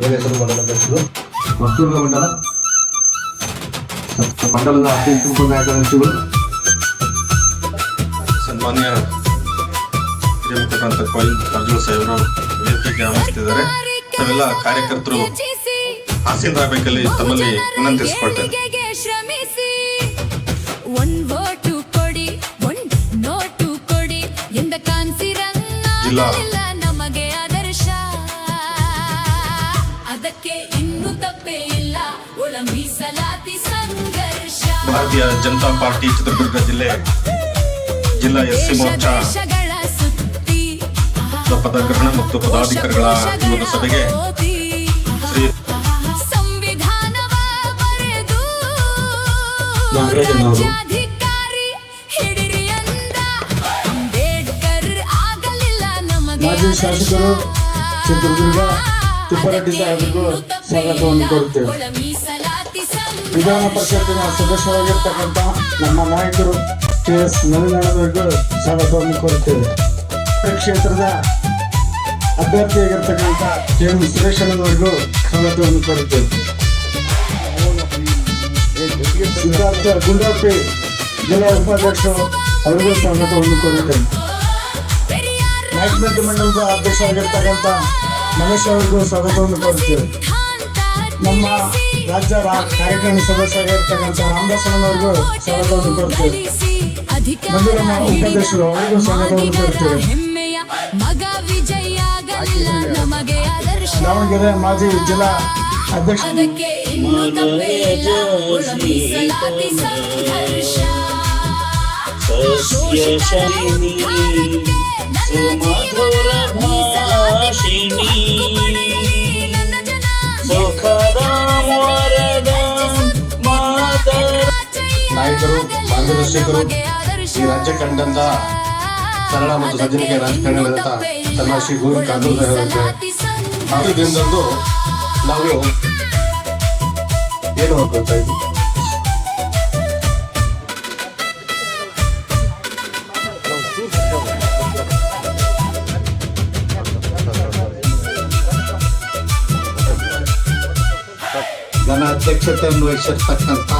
ಏನು ಹೆಸರು ಮಂಡಲ ಅಧ್ಯಕ್ಷರು? ಮತ್ತೂರು ಮಂಡಲ ಮಂಡಲದ ಅತ್ಯಂತ ನಾಯಕರು ಸನ್ಮಾನ್ಯ ಹಿರಿಯಮುಖಂಡ ಕಾರಜೋಳ ಸಾಹೇಬರು ವೇದಿಕೆಗೆ ಆಗಮಿಸ್ತಿದ್ದಾರೆ. ತಾವೆಲ್ಲ ಕಾರ್ಯಕರ್ತರು ಆಸೀನರಾಗಬೇಕಲ್ಲಿ ತಮ್ಮಲ್ಲಿ ವಿನಂತಿಸಿಕೊಳ್ತೇನೆ. ಜಿಲ್ಲಾ ನಮಗೆ ಆದರ್ಶ ಅದಕ್ಕೆ ಇನ್ನೂ ತಪ್ಪೇ ಇಲ್ಲ ಒಳ ಮೀಸಲಾತಿ ಸಂಘರ್ಷ. ಭಾರತೀಯ ಜನತಾ ಪಾರ್ಟಿ ಚಿತ್ರದುರ್ಗ ಜಿಲ್ಲಾ ಎಸ್ಸಿ ಮೋರ್ಚಾ ಪದಗ್ರಹಣ ಮತ್ತು ಪದಾಧಿಕಾರಿಗಳ ಈ ಒಂದು ಸಭೆಗೆ ಶ್ರೀ ಸಂವಿಧಾನವ ಬರೆದು ನಾಗರಾಜನವರು ಮಾಜಿ ಶಾಸಕರು ಚಿತ್ರದುರ್ಗ ತಿಪ್ಪಾರೆಡ್ಡಿ ಸಾಹೇಬರಿಗೂ ಸ್ವಾಗತವನ್ನು ಕೋರುತ್ತೇವೆ. ವಿಧಾನ ಪರಿಷತ್ತಿನ ಸದಸ್ಯರಾಗಿರ್ತಕ್ಕಂಥ ನಮ್ಮ ನಾಯಕರು KS ನವೀನಣ್ಣವರಿಗೂ ಸ್ವಾಗತವನ್ನು ಕೋರುತ್ತೇವೆ. ಕ್ಷೇತ್ರದ ಅಭ್ಯರ್ಥಿಯಾಗಿರ್ತಕ್ಕಂಥ KM ಸುರೇಶಣ್ಣವರಿಗೂ ಸ್ವಾಗತವನ್ನು ಕೋರುತ್ತೇವೆ. ಸಿದ್ಧಾರ್ಥ ಗುಂಡಾಪಿ ಜಿಲ್ಲಾ ಉಪಾಧ್ಯಕ್ಷರು ಅವರಿಗೂ ಸ್ವಾಗತವನ್ನು ಕೋರುತ್ತೇವೆ. ನಾಯಕನಟ್ಟಿ ಮಂಡಲದ ಅಧ್ಯಕ್ಷರಾಗಿರ್ತಕ್ಕಂಥ ಮಹೇಶ್ ಅವರಿಗೂ ಸ್ವಾಗತವನ್ನು ಕೋರುತ್ತೇವೆ. ನಮ್ಮ ರಾಜ್ಯ ಕಾರ್ಯಕ್ರಮ ಸದಸ್ಯರಾಗಿರ್ತಕ್ಕಂಥ ರಾಮದಾಸನವರಿಗೂ ಸ್ವಾಗತವನ್ನು ಕೋರುತ್ತೇವೆ. ಮಂಜುಳಮ್ಮ ಉಪಾಧ್ಯಕ್ಷರು ಅವರಿಗೂ ಸ್ವಾಗತವನ್ನು ಕೋರುತ್ತೇವೆ. ದಾವಣಗೆರೆ ಮಾಜಿ ಜಿಲ್ಲಾ ಅಧ್ಯಕ್ಷ ಸುಮಧುರ ಭಾಷಿಣಿ ಸುಖದ ವರದ ಮಾತರ ನಾಯಕರು ಮಾರ್ಗದರ್ಶಕರು ಈ ರಾಜ್ಯ ಕಂಡಂತ ಸರಳ ಮತ್ತು ಸಜ್ಜನಿಕೆ ರಾಜಕಾರಣಿಗಳಂತ ತನ್ನ ಶ್ರೀ ಗೋವಿ ಕಾರಜೋಳ ಅವರಿಗೆ ಈ ದಿನದಂದು ನಾವು ಏನು ಹಾಕೊಳ್ತಾ ಇದ್ವಿ? ನನ್ನ ಅಧ್ಯಕ್ಷತೆಯನ್ನು ವಹಿಸಿರ್ತಕ್ಕಂಥ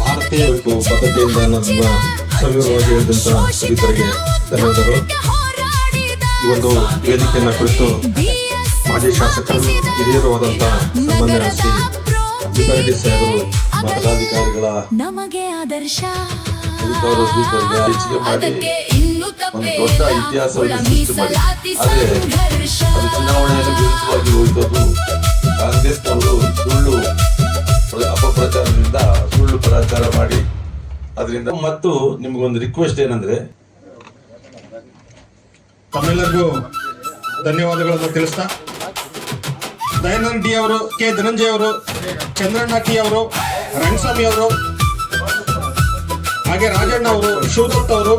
ಭಾರತೀಯ ಪದ್ಧತಿಯಿಂದ ನನ್ನ ಸವಿವರವಾಗಿ ಹೇಳಿದಂಥ ಸ್ನೇಹಿತರಿಗೆ ಧನ್ಯವಾದಗಳು. ಈ ಒಂದು ವೇದಿಕೆಯನ್ನು ಕುರಿತು ಮಾಜಿ ಶಾಸಕರು ಹಿರಿಯರು ಆದಂಥ ಸನ್ಮಾನ್ಯ ಶ್ರೀ ತಿಪ್ಪಾರೆಡ್ಡಿ ಸಾಹೇಬರು ಪದಾಧಿಕಾರಿಗಳ ಅಧಿಕಾರಿಗೆ ಹೆಚ್ಚಿಗೆ ಮಾಡಿ ಒಂದು ದೊಡ್ಡ ಇತಿಹಾಸವನ್ನು ಸೃಷ್ಟಿ ಮಾಡಿ, ಆದರೆ ಅದು ಚುನಾವಣೆಯಲ್ಲಿ ವಿರುದ್ಧವಾಗಿ ಹೋಗಿದ್ದು ಕಾಂಗ್ರೆಸ್ನವರು ಸುಳ್ಳು ಅಪಪ್ರಚಾರದಿಂದ ಸುಳ್ಳು ಪ್ರಚಾರ ಮಾಡಿ ಅದರಿಂದ. ಮತ್ತು ನಿಮಗೊಂದು ರಿಕ್ವೆಸ್ಟ್ ಏನಂದ್ರೆ, ತಮ್ಮೆಲ್ಲರಿಗೂ ಧನ್ಯವಾದಗಳನ್ನು ತಿಳಿಸ್ತಾ ದಯಾನಂದ್ ಡಿ ಅವರು, ಕೆ ಧನಂಜಯ ಅವರು, ಚಂದ್ರಣ್ಣ ಟಿ ಅವರು, ರಂಗಸ್ವಾಮಿ ಅವರು, ಹಾಗೆ ರಾಜಣ್ಣ ಅವರು, ಶಿವದತ್ತ ಅವರು,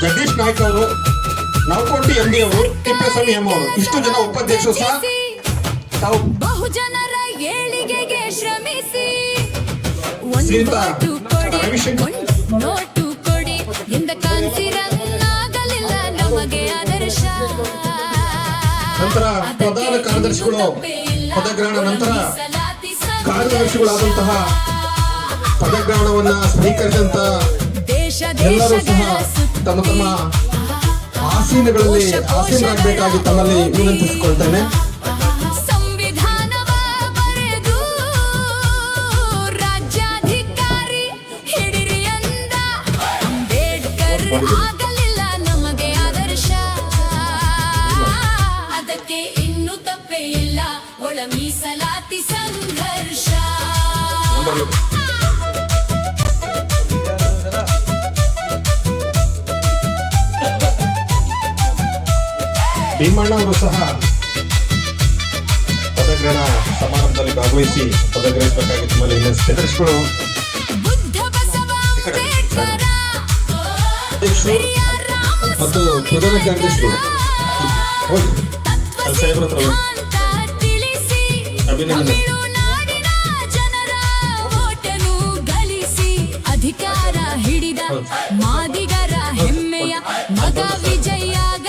ಜಗದೀಶ್ ನಾಯ್ಕ ಅವರು, ನವಕೋಟಿ MD ಅವರು, ತಿಪ್ಪೇಸ್ವಾಮಿ ಎಂ ಅವರು, ಇಷ್ಟು ಜನ ಉಪಾಧ್ಯಕ್ಷರು ಸಹ ತಾವು ಬಹುಜನರ ಏಳಿಗೆಗೆ ಶ್ರಮಿಸಿ ಶ್ರೀಯುತ ರವಿಶಂಕರ್ ನೋಟು ಕೊಡಿ ಎಂದ ಕಾಂತಿರಂಗಾಗಲಿಲ್ಲ ನಮಗೆ ಆದರ್ಶ. ನಂತರ ಪ್ರಧಾನ ಕಾರ್ಯದರ್ಶಿಗಳು ಪದಗ್ರಹಣ ನಂತರ ಕಾರ್ಯದರ್ಶಿಗಳಾದಂತಹ ಪದಗ್ರಹಣವನ್ನ ಸ್ವೀಕರಿಸಿದಂತ ಎಲ್ಲರೂ ಸಹ ತಮ್ಮ ತಮ್ಮ ಆಸೀನಗಳಲ್ಲಿ ಆಸೀನರಾಗಬೇಕಾಗಿ ತಮ್ಮಲ್ಲಿ ವಿನಂತಿಸಿಕೊಳ್ತೇನೆ. ಸಂವಿಧಾನವ ಬರೆದು ರಾಜ್ಯಾಧಿಕಾರಿ ಹಿಡಿರಿ ಅಂದ ಅಂಬೇಡ್ಕರ್ ಆಗಲಿಲ್ಲ ನಮಗೆ ಆದರ್ಶ ಅದಕ್ಕೆ ಇನ್ನೂ ತಪ್ಪೇ ಇಲ್ಲ ಒಳ ಮೀಸಲಾತಿ ಸಂಘರ್ಷ. ಭೀಮಣ್ಣ ಅವರು ಸಹ ಪದಗ್ರಹಣ ಸಮಾರಂಭದಲ್ಲಿ ಭಾಗವಹಿಸಿ ಪದಗ್ರಹಿಸಬೇಕಾಗಿ ತಮ್ಮಲ್ಲಿ ವಿನಂತಿಸಿದರು. ಬುದ್ಧ ಬಸವ ಅಂಬೇಡ್ಕರ ಮತ್ತು ಪ್ರಧಾನ ಕಾರ್ಯದರ್ಶಿಗಳು ಸಾಹೇಬ್ರ ಹತ್ರ ತಿಳಿಸಿ ಅಭಿನಂದನೆ. ತಮಿಳುನಾಡಿನ ಜನರ ಓಟನು ಗಳಿಸಿ ಅಧಿಕಾರ ಹಿಡಿದ ಮಾದಿಗರ ಹೆಮ್ಮೆಯ ಮಗ ವಿಜಯಾಗ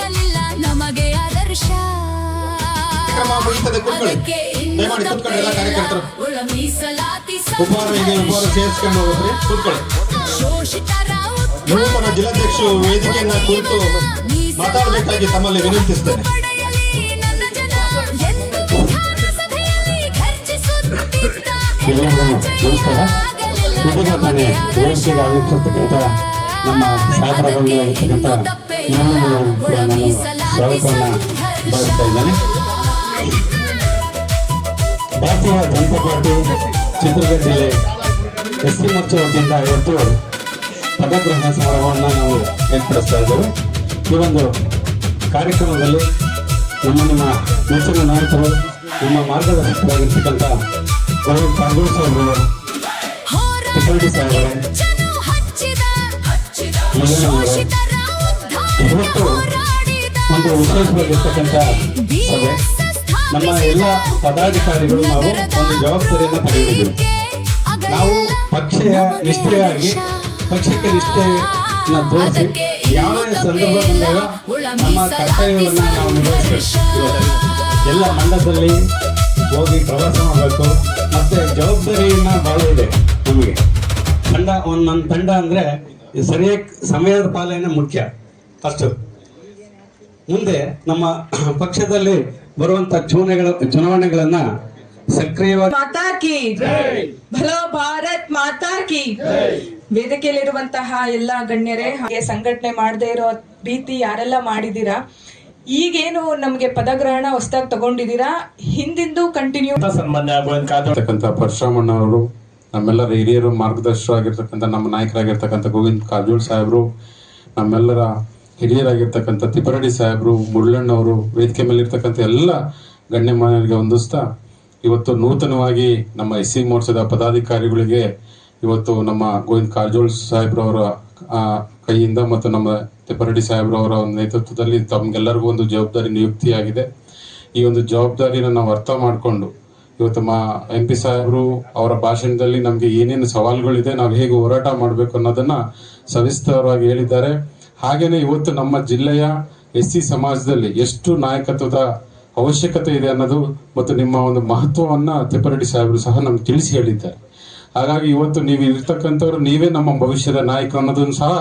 ಕಾರ್ಯಕ್ರಮ ಮುಗಿತದೆ. ಕೂತ್ಕೊಳ್ಳಿ, ದಯಮಾಡಿ ಕೂತ್ಕೊಳ್ಳಿ ಎಲ್ಲ ಕಾರ್ಯಕರ್ತರು. ಒಳ ಮೀಸಲಾತಿ ಉಪಹಾರ ಇದೆ, ಉಪಹಾರ ಸೇರಿಸ್ಕೊಂಡು ಹೋಗ್ರಿ. ಕೂತ್ಕೊಳ್ಳಿ. ಶೋಷಿತರ ನೂತನ ಜಿಲ್ಲಾಧ್ಯಕ್ಷರು ವೇದಿಕೆಯನ್ನ ಕುರಿತು ಮಾತಾಡಬೇಕಾಗಿ ತಮ್ಮಲ್ಲಿ ವಿನಂತಿಸ್ತೇನೆ. ಪಡೆಯಲಿ ನನ್ನ ಜನ ಎಂದು ವಿಧಾನಸಭೆಯಲ್ಲಿ ಘರ್ಜಿಸುತ್ತಿದ್ದ ನಮಸ್ಕಾರ. ಇದೀಗ ತಾನೇ ವೇದಿಕೆಗೆ ಆಗಮಿಸಿರ್ತಕ್ಕಂಥ ನಮ್ಮ ಶಾಸಕರಾಗಿರ್ತಕ್ಕಂಥ ನಾನು ಸ್ವಾಗತವನ್ನು ಬಯಸ್ತಾ ಇದ್ದೇನೆ. ಭಾರತೀಯ ಜನತಾ ಪಾರ್ಟಿ ಚಿತ್ರದುರ್ಗ ಜಿಲ್ಲೆ ಎಸ್ ಸಿ ಮೋರ್ಚಾ ವತಿಯಿಂದ ಇವತ್ತು ಪದಗ್ರಹಣ ಸಮಾರಂಭವನ್ನು ನಾವು ಏರ್ಪಡಿಸ್ತಾ ಇದ್ದೇವೆ. ಈ ಒಂದು ಕಾರ್ಯಕ್ರಮದಲ್ಲಿ ನಮ್ಮ ನೆಚ್ಚಿನ ನಾಯಕರು, ನಮ್ಮ ಮಾರ್ಗದರ್ಶಕರಾಗಿರ್ತಕ್ಕಂಥ ಗೋವಿಂದ ಕಾರಜೋಳ ಸಾಹೇಬರು, ಟಿಪ್ಪಳ್ಳಿ ಸಾಹೇಬರು, ಇವತ್ತು ಒಂದು ವಿಶೇಷವಾಗಿರ್ತಕ್ಕಂಥ ಸಭೆ. ನಮ್ಮ ಎಲ್ಲ ಪದಾಧಿಕಾರಿಗಳು ನಾವು ಒಂದು ಜವಾಬ್ದಾರಿಯನ್ನು ತಗೊಂಡಿದ್ದೀವಿ. ನಾವು ಪಕ್ಷದ ನಿಷ್ಠೆಯಾಗಿ ಪಕ್ಷಕ್ಕೆ ನಿಷ್ಠೆಯನ್ನು ತೋರಿಸಿ ಯಾವ ಸಂದರ್ಭ ಬಂದಾಗ ನಮ್ಮ ಕರ್ತವ್ಯವನ್ನು ನಾವು ನಿರ್ವಹಿಸಬೇಕು. ಎಲ್ಲ ಮಂಡಲದಲ್ಲಿ ಹೋಗಿ ಪ್ರವಾಸ ಮಾಡಬೇಕು. ಮತ್ತೆ ಜವಾಬ್ದಾರಿಯನ್ನ ಬಹಳ ಇದೆ ನಮಗೆ. ನನ್ನ ತಂಡ ಅಂದ್ರೆ ಸರಿಯಾಗಿ ಸಮಯದ ಪಾಲನೆ ಮುಖ್ಯ. ಅಷ್ಟು ಮುಂದೆ ನಮ್ಮ ಪಕ್ಷದಲ್ಲಿ ಬರುವಂತ ಚುನಾವಣೆಗಳನ್ನ ಸಕ್ರಿಯವಾಗಿ ಮಾತಾ ಕಿ ಭಲೋ ಭಾರತ್ ಮಾತಾ ಕಿ. ವೇದಿಕೆಯಲ್ಲಿರುವಂತಹ ಎಲ್ಲ ಗಣ್ಯರೇ, ಹಾಗೆ ಸಂಘಟನೆ ಮಾಡದೇ ಇರೋ ರೀತಿ ಯಾರೆಲ್ಲ ಮಾಡಿದೀರಾ, ಈಗೇನು ನಮ್ಗೆ ಪದಗ್ರಹಣ ಹೊಸದಾಗಿ ತಗೊಂಡಿದ್ದೀರಾ, ಹಿಂದಿಂದು ಕಂಟಿನ್ಯೂ. ಸನ್ಮಾನ್ಯ ಗೋವಿಂದ ಕಾರಜೋಳ ಪರಶುರಾಮಣ್ಣ ಅವರು, ನಮ್ಮೆಲ್ಲರ ಹಿರಿಯರು, ಮಾರ್ಗದರ್ಶಕರಾಗಿರ್ತಕ್ಕಂಥ ನಮ್ಮ ನಾಯಕರಾಗಿರ್ತಕ್ಕಂಥ ಗೋವಿಂದ ಕಾರಜೋಳ ಸಾಹೇಬರು, ನಮ್ಮೆಲ್ಲರ ಹಿರಿಯರಾಗಿರ್ತಕ್ಕಂಥ ತಿಪ್ಪರಡಿ ಸಾಹೇಬರು, ಮುರಳಣ್ಣವರು, ವೇದಿಕೆ ಮೇಲೆ ಇರ್ತಕ್ಕಂಥ ಎಲ್ಲ ಗಣ್ಯಮಾನ್ಯರಿಗೆ ಹೊಂದಿಸ್ತಾ ಇವತ್ತು ನೂತನವಾಗಿ ನಮ್ಮ ಎಸ್ ಸಿ ಮೋರ್ಚಾದ ಪದಾಧಿಕಾರಿಗಳಿಗೆ ಇವತ್ತು ನಮ್ಮ ಗೋವಿಂದ ಕಾರಜೋಳ ಸಾಹೇಬ್ರವರ ಕೈಯಿಂದ ಮತ್ತು ನಮ್ಮ ತಿಪ್ಪರಡಿ ಸಾಹೇಬ್ರವರ ಒಂದು ನೇತೃತ್ವದಲ್ಲಿ ತಮ್ಗೆಲ್ಲರಿಗೂ ಒಂದು ಜವಾಬ್ದಾರಿ ನಿಯುಕ್ತಿಯಾಗಿದೆ. ಈ ಒಂದು ಜವಾಬ್ದಾರಿನ ನಾವು ಅರ್ಥ ಮಾಡಿಕೊಂಡು ಇವತ್ತು MP ಸಾಹೇಬರು ಅವರ ಭಾಷಣದಲ್ಲಿ ನಮಗೆ ಏನೇನು ಸವಾಲುಗಳಿದೆ, ನಾವು ಹೇಗೆ ಹೋರಾಟ ಮಾಡಬೇಕು ಅನ್ನೋದನ್ನ ಸವಿಸ್ತರವಾಗಿ ಹೇಳಿದ್ದಾರೆ. ಹಾಗೇನೆ ಇವತ್ತು ನಮ್ಮ ಜಿಲ್ಲೆಯ SC ಸಮಾಜದಲ್ಲಿ ಎಷ್ಟು ನಾಯಕತ್ವದ ಅವಶ್ಯಕತೆ ಇದೆ ಅನ್ನೋದು ಮತ್ತು ನಿಮ್ಮ ಒಂದು ಮಹತ್ವವನ್ನ ತಿಪ್ಪರಡಿ ಸಾಹೇಬರು ಸಹ ನಮ್ಗೆ ತಿಳಿಸಿ ಹೇಳಿದ್ದಾರೆ. ಹಾಗಾಗಿ ಇವತ್ತು ನೀವು ಇರ್ತಕ್ಕಂಥವ್ರು ನೀವೇ ನಮ್ಮ ಭವಿಷ್ಯದ ನಾಯಕ ಅನ್ನೋದನ್ನು ಸಹ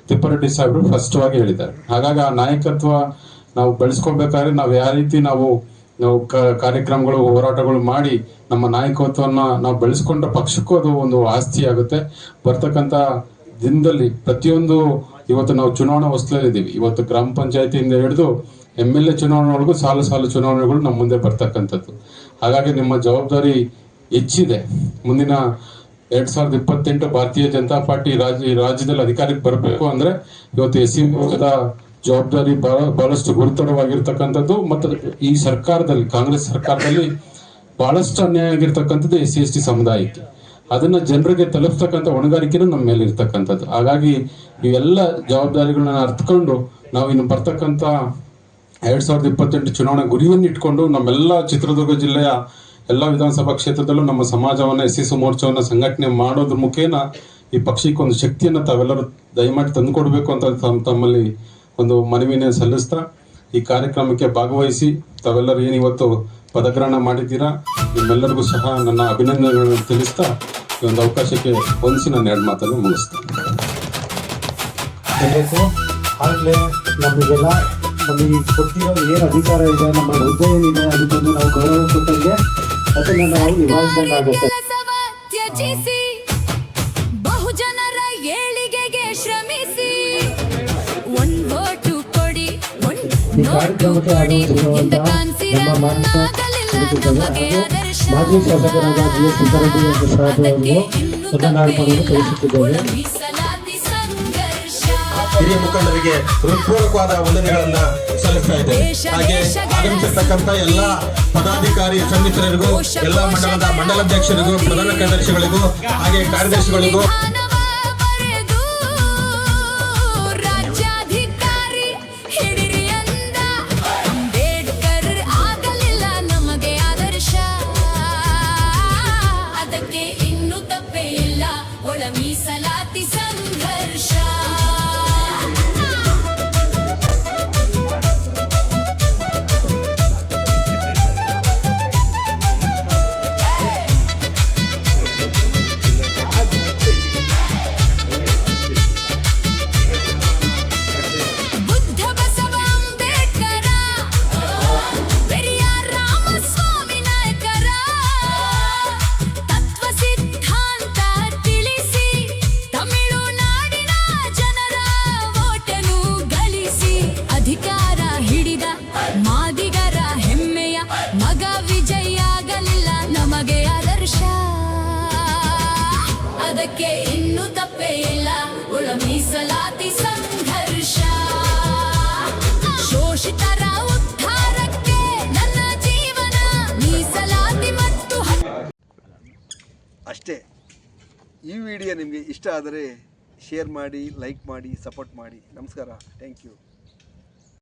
ತಿಪ್ಪರಡಿ ಸಾಹೇಬರು ಸ್ಪಷ್ಟವಾಗಿ ಹೇಳಿದ್ದಾರೆ. ಹಾಗಾಗಿ ಆ ನಾಯಕತ್ವ ನಾವು ಬೆಳೆಸ್ಕೊಳ್ಬೇಕಾದ್ರೆ ನಾವು ಯಾವ ರೀತಿ ನಾವು ಕಾರ್ಯಕ್ರಮಗಳು, ಹೋರಾಟಗಳು ಮಾಡಿ ನಮ್ಮ ನಾಯಕತ್ವವನ್ನು ನಾವು ಬೆಳೆಸ್ಕೊಂಡ್ರೆ ಪಕ್ಷಕ್ಕೂ ಅದು ಒಂದು ಆಸ್ತಿ ಆಗುತ್ತೆ. ಬರ್ತಕ್ಕಂಥ ದಿನದಲ್ಲಿ ಪ್ರತಿಯೊಂದು ಇವತ್ತು ನಾವು ಚುನಾವಣಾ ಹೊಸ್ಲಲ್ಲಿದ್ದೀವಿ. ಇವತ್ತು ಗ್ರಾಮ ಪಂಚಾಯತಿಯಿಂದ ಹಿಡಿದು MLA ಚುನಾವಣೆಗಳಿಗೂ ಸಾಲು ಚುನಾವಣೆಗಳು ನಮ್ಮ ಮುಂದೆ ಬರ್ತಕ್ಕಂಥದ್ದು. ಹಾಗಾಗಿ ನಿಮ್ಮ ಜವಾಬ್ದಾರಿ ಹೆಚ್ಚಿದೆ. ಮುಂದಿನ 2028 ಭಾರತೀಯ ಜನತಾ ಪಾರ್ಟಿ ರಾಜ್ಯದಲ್ಲಿ ಅಧಿಕಾರಕ್ಕೆ ಬರಬೇಕು ಅಂದ್ರೆ ಇವತ್ತು SC ಮೋರ್ಚಾದ ಜವಾಬ್ದಾರಿ ಬಹಳಷ್ಟು ಗುರುತರವಾಗಿರ್ತಕ್ಕಂಥದ್ದು. ಮತ್ತು ಈ ಸರ್ಕಾರದಲ್ಲಿ, ಕಾಂಗ್ರೆಸ್ ಸರ್ಕಾರದಲ್ಲಿ ಬಹಳಷ್ಟು ಅನ್ಯಾಯ ಆಗಿರ್ತಕ್ಕಂಥದ್ದು SC ST ಸಮುದಾಯಕ್ಕೆ. ಅದನ್ನ ಜನರಿಗೆ ತಲುಪ್ತಕ್ಕಂಥ ಹೊಣೆಗಾರಿಕೆನೂ ನಮ್ಮ ಮೇಲೆ ಇರ್ತಕ್ಕಂಥದ್ದು. ಹಾಗಾಗಿ ಇವೆಲ್ಲ ಜವಾಬ್ದಾರಿಗಳನ್ನ ಅರ್ಥಕೊಂಡು ನಾವು ಇನ್ನು ಬರ್ತಕ್ಕಂಥ 2028 ಚುನಾವಣೆ ಗುರಿಯನ್ನು ಇಟ್ಕೊಂಡು ನಮ್ಮೆಲ್ಲ ಚಿತ್ರದುರ್ಗ ಜಿಲ್ಲೆಯ ಎಲ್ಲ ವಿಧಾನಸಭಾ ಕ್ಷೇತ್ರದಲ್ಲೂ ನಮ್ಮ ಸಮಾಜವನ್ನ SC ಮೋರ್ಚಾವನ್ನ ಸಂಘಟನೆ ಮಾಡೋದ್ರ ಮುಖೇನ ಈ ಪಕ್ಷಕ್ಕೆ ಒಂದು ಶಕ್ತಿಯನ್ನು ತಾವೆಲ್ಲರೂ ದಯಮಾಡಿ ತಂದುಕೊಡ್ಬೇಕು ಅಂತ ತಮ್ಮಲ್ಲಿ ಒಂದು ಮನವಿನ ಸಲ್ಲಿಸ್ತಾ ಈ ಕಾರ್ಯಕ್ರಮಕ್ಕೆ ಭಾಗವಹಿಸಿ ತಾವೆಲ್ಲರೂ ಏನು ಇವತ್ತು ಪದಗ್ರಹಣ ಮಾಡಿದ್ದೀರಾ, ನಿಮ್ಮೆಲ್ಲರಿಗೂ ಸಹ ನನ್ನ ಅಭಿನಂದನೆಗಳನ್ನು ತಿಳಿಸ್ತಾ ಈ ಒಂದು ಅವಕಾಶಕ್ಕೆ ಹೊಂದಿಸಿ ನನ್ನ 2 ಮಾತನ್ನು ಮುಗಿಸ್ತೇನೆ. ಆಗಲೇ ನಮಗೆಲ್ಲ ನಮಗೆ ಕೊಟ್ಟಿರೋ ಏನು ಅಧಿಕಾರ ಇದೆ, ನಮ್ಮ ಹುದ್ದೆ ಏನಿದೆ ಅದಕ್ಕೊಂದು ನಾವು ಗೌರವ ಕೊಟ್ಟಂಗೆ ಅದನ್ನು ನಾವು ನಿಭಾಯಿಸಬೇಕಾಗುತ್ತೆ. ತ್ಯಜಿಸಿ ಬಹುಜನರ ಏಳಿಗೆಗೆ ಶ್ರಮಿಸಿ ಒಂದ್ ವೋಟು ಕೊಡಿ, ಈ ಕಾರ್ಯಕ್ರಮಕ್ಕೆ ಆಗಮಿಸಿರುವಂತಹ ನಮ್ಮ ಮಾನ್ಯ ಮಾಜಿ ಶಾಸಕರಾದ GS ತಿಪ್ಪರಡಿ ಸಾಹೇಬರನ್ನು ಮಾತನಾಡಿಕೊಂಡು ತಿಳಿಸುತ್ತಿದ್ದೇವೆ. ಹಿರಿಯ ಮುಖಂಡರಿಗೆ ಹೃತ್ಪೂರ್ವಕವಾದ ವಂದನೆಗಳನ್ನ ಸಲ್ಲಿಸ್ತಾ ಇದ್ದೇವೆ. ಹಾಗೆ ಆಗಮಿಸಿರ್ತಕ್ಕಂಥ ಎಲ್ಲ ಪದಾಧಿಕಾರಿ ಸನ್ನಿಹಿತರಿಗೂ, ಎಲ್ಲ ಮಂಡಲಾಧ್ಯಕ್ಷರಿಗೂ, ಪ್ರಧಾನ ಕಾರ್ಯದರ್ಶಿಗಳಿಗೂ, ಹಾಗೆ ಕಾರ್ಯದರ್ಶಿಗಳಿಗೂ ಮೀಸಲಾತಿ ಸಂಘರ್ಷ. ವಿಡಿಯೋ ನಿಮಗೆ ಇಷ್ಟ ಆದರೆ ಶೇರ್ ಮಾಡಿ, ಲೈಕ್ ಮಾಡಿ, ಸಪೋರ್ಟ್ ಮಾಡಿ. ನಮಸ್ಕಾರ. Thank you.